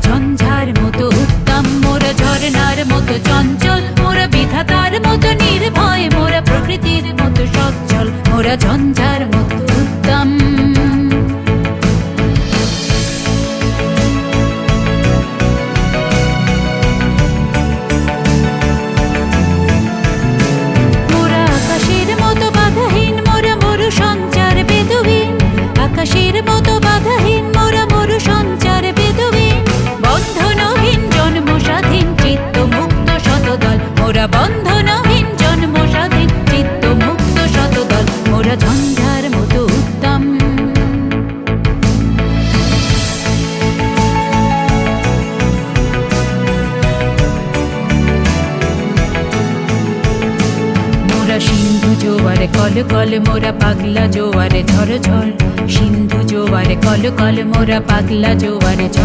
ঝঞ্ঝার মতো উত্তম, মোরা ঝরনার মতো চঞ্চল, মোরা বিধাতার মতো নির্ভয়, মোরা প্রকৃতির মতো সচ্ছল, মোরা ঝঞ্ঝার মতো উত্তম। মোরা আকাশের মতো বাধাহীন, মোরা মরু সঞ্চার বেদুহীন, আকাশের মতো বাধাহীন, মোরা মরু সঞ্চার বেদুহীন, বন্ধনহীন জন্ম স্বাধীন চিত্ত মুক্ত শতদল, মোরা বন্ধনহীন জন্ম স্বাধীন চিত্ত মুক্ত শতদল, মোরা ঝঞ্ঝার মতো উত্তম। মোরা সিন্ধু জোয়ারে কল কল, মোরা পাগলা জোয়ারে ঝড় ঝড়, সিন্ধু জোয়ারে কল কল, মোরা পাগলা জোয়ারে ঝড়